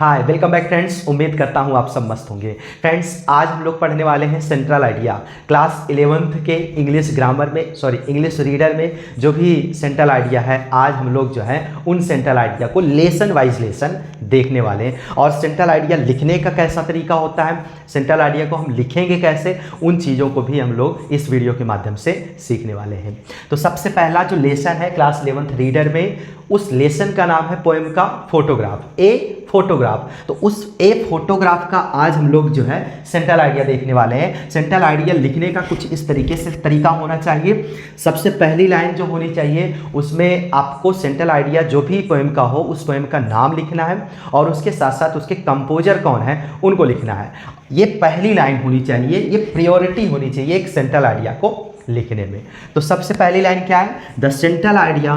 Hi welcome back friends. उम्मीद करता हूँ आप सब मस्त होंगे। फ्रेंड्स आज हम लोग पढ़ने वाले हैं सेंट्रल आइडिया क्लास 11th के इंग्लिश ग्रामर में इंग्लिश रीडर में जो भी सेंट्रल आइडिया है। आज हम लोग जो है उन सेंट्रल आइडिया को लेसन वाइज लेसन देखने वाले हैं और सेंट्रल आइडिया लिखने का कैसा तरीका होता है, सेंट्रल आइडिया को हम लिखेंगे कैसे, उन चीज़ों को भी हम लोग इस वीडियो के माध्यम से सीखने वाले हैं। तो सबसे पहला जो लेसन है क्लास 11th रीडर में, उस लेसन का नाम है पोएम का फोटोग्राफ, ए फोटोग्राफ। तो उस ए फोटोग्राफ का आज हम लोग जो है सेंट्रल आइडिया देखने वाले हैं। सेंट्रल आइडिया लिखने का कुछ इस तरीके से तरीका होना चाहिए। सबसे पहली लाइन जो होनी चाहिए उसमें आपको सेंट्रल आइडिया जो भी पोएम का हो उस पोएम का नाम लिखना है और उसके साथ साथ उसके कंपोजर कौन है उनको लिखना है। ये पहली लाइन होनी चाहिए, ये प्रायोरिटी होनी चाहिए एक सेंट्रल आइडिया को लिखने में। तो सबसे पहली लाइन क्या है? The central idea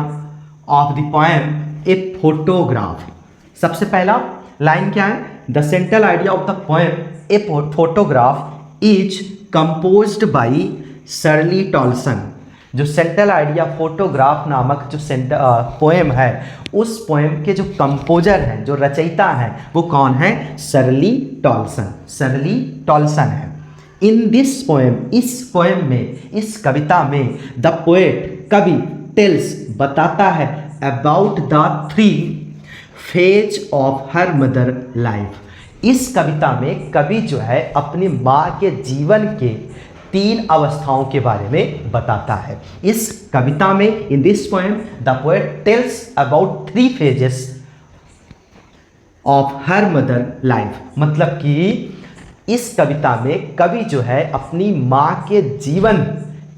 of the poem a photograph. सबसे पहला लाइन क्या है? The central idea of the poem a photograph is composed by Shirley Toulson. जो सेंट्रल आइडिया फोटोग्राफ नामक जो पोएम है, उस पोएम के जो कंपोजर हैं, जो रचयिता हैं, वो कौन है? Shirley Toulson. शर्ली टॉल्सन है। इन दिस पोएम, इस पोएम में, इस कविता में, द पोएट कवि टेल्स बताता है about the 3 phase of her mother life. इस कविता में कवि जो है अपनी माँ के जीवन के 3 अवस्थाओं के बारे में बताता है। इस कविता में, in this poem the poet tells about 3 phases of her mother life. मतलब कि इस कविता में कवि जो है अपनी माँ के जीवन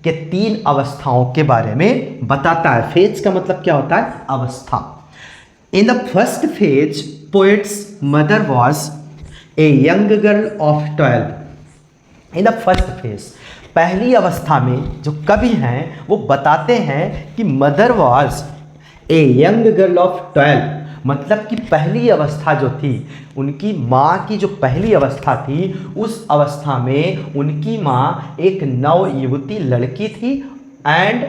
के 3 अवस्थाओं के बारे में बताता है। फेज का मतलब क्या होता है? अवस्था। In the first phase, poet's mother was a young girl of 12. In the first phase, पहली अवस्था में जो कवि हैं वो बताते हैं कि mother was a young girl of 12। मतलब कि पहली अवस्था जो थी, उनकी माँ की जो पहली अवस्था थी, उस अवस्था में उनकी माँ एक नव युवती लड़की थी एंड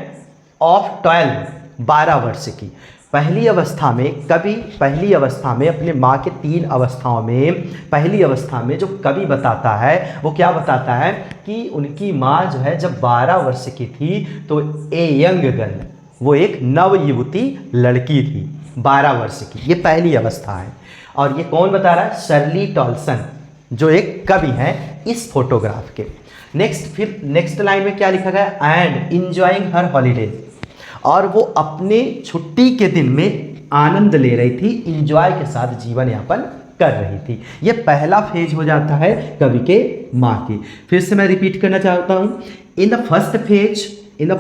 ऑफ 12 वर्ष की। पहली अवस्था में कवि, पहली अवस्था में अपने माँ के 3 अवस्थाओं में, पहली अवस्था में जो कवि बताता है वो क्या बताता है कि उनकी माँ जो है जब 12 वर्ष की थी तो ए यंग गर्ल, वो एक नव युवती लड़की थी 12 वर्ष की। ये पहली अवस्था है और ये कौन बता रहा है? शर्ली टॉल्सन, जो एक कवि हैं इस फोटोग्राफ के। फिर नेक्स्ट लाइन में क्या लिखा गया? And enjoying her holidays. और वो अपने छुट्टी के दिन में आनंद ले रही थी, इंजॉय के साथ जीवन यापन कर रही थी। ये पहला फेज हो जाता है कवि के माँ की। फिर से मैं रिपीट करना चाहता हूँ। इन द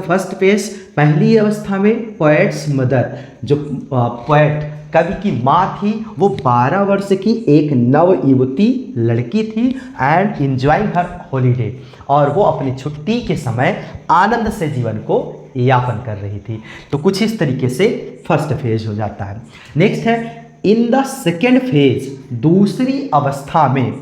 फर्स्ट फेज पहली अवस्था में पोएट्स मदर, जो पोएट कवि की माँ थी, वो 12 वर्ष की एक नव युवती लड़की थी एंड इंजॉइंग हर हॉलीडे, और वो अपनी छुट्टी के समय आनंद से जीवन को यापन कर रही थी। तो कुछ इस तरीके से फर्स्ट फेज हो जाता है। नेक्स्ट है इन द सेकेंड फेज, दूसरी अवस्था में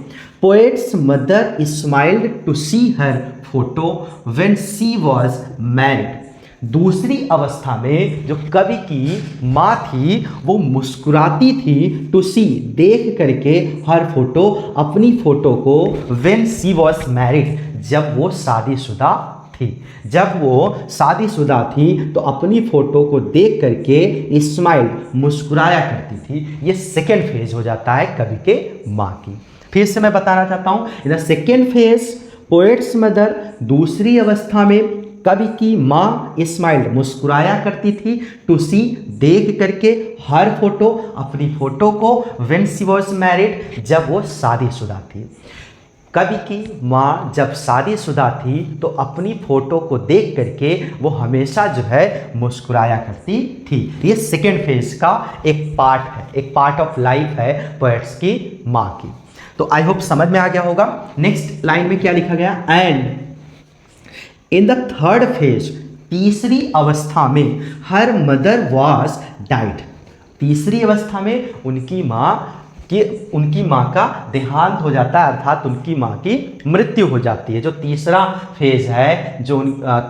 poets mother smiled to see her photo when she was married. दूसरी अवस्था में जो कवि की माँ थी वो मुस्कुराती थी, टू सी देख करके, हर फोटो अपनी फोटो को, व्हेन शी वाज मैरिड जब वो शादीशुदा थी। जब वो शादीशुदा थी तो अपनी फोटो को देख करके स्माइल, मुस्कुराया करती थी। ये सेकेंड फेज हो जाता है कवि के माँ की। फिर से मैं बताना चाहता हूँ, in the second phase poets mother, दूसरी अवस्था में कवि की माँ स्माइल, मुस्कुराया करती थी, टू सी देख करके, हर फोटो अपनी फोटो को, व्हेन शी वाज मैरिड जब वो शादीशुदा थी। कवि की माँ जब शादीशुदा थी तो अपनी फ़ोटो को देख करके वो हमेशा जो है मुस्कुराया करती थी। ये सेकेंड फेज का एक पार्ट है, एक पार्ट ऑफ लाइफ है पोएट्स की माँ की। तो आई होप समझ में आ गया होगा। नेक्स्ट लाइन में क्या लिखा गया? And in the third phase, तीसरी अवस्था में, हर मदर वॉज डाइड। तीसरी अवस्था में उनकी माँ कि उनकी माँ का देहांत हो जाता है, अर्थात उनकी माँ की मृत्यु हो जाती है। जो तीसरा फेज है, जो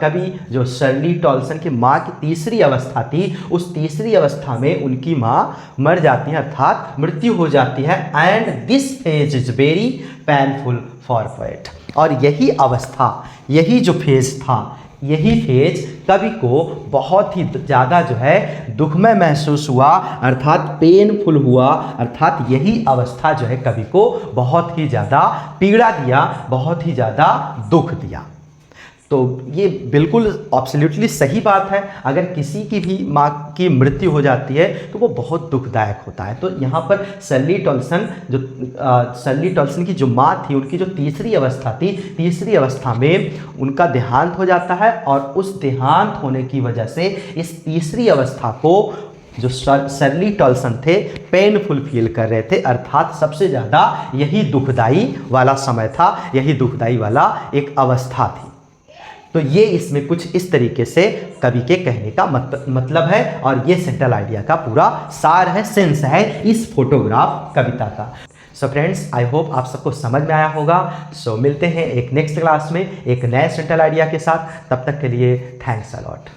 कवि जो शर्ली टॉल्सन की माँ की तीसरी अवस्था थी, उस तीसरी अवस्था में उनकी माँ मर जाती है, अर्थात मृत्यु हो जाती है। And this phase is very painful for poet. और यही अवस्था, यही जो फेज था, यही फेज कवि को बहुत ही ज़्यादा जो है दुखमय महसूस हुआ, अर्थात पेनफुल हुआ, अर्थात यही अवस्था जो है कवि को बहुत ही ज़्यादा पीड़ा दिया, बहुत ही ज़्यादा दुख दिया। तो ये बिल्कुल एब्सोल्युटली सही बात है। अगर किसी की भी माँ की मृत्यु हो जाती है तो वो बहुत दुखदायक होता है। तो यहाँ पर शर्ली टॉल्सन की जो माँ थी, उनकी जो तीसरी अवस्था थी, तीसरी अवस्था में उनका देहांत हो जाता है, और उस देहांत होने की वजह से इस तीसरी अवस्था को जो शर्ली टॉल्सन थे पेनफुल फील कर रहे थे, अर्थात सबसे ज़्यादा यही दुखदाई वाला समय था, यही दुखदाई वाला एक अवस्था थी। तो ये इसमें कुछ इस तरीके से कवि के कहने का मतलब है, और ये सेंट्रल आइडिया का पूरा सार है, सेंस है इस फोटोग्राफ कविता का। सो फ्रेंड्स, आई होप आप सबको समझ में आया होगा। सो मिलते हैं एक नेक्स्ट क्लास में एक नए सेंट्रल आइडिया के साथ। तब तक के लिए थैंक्स अ लॉट।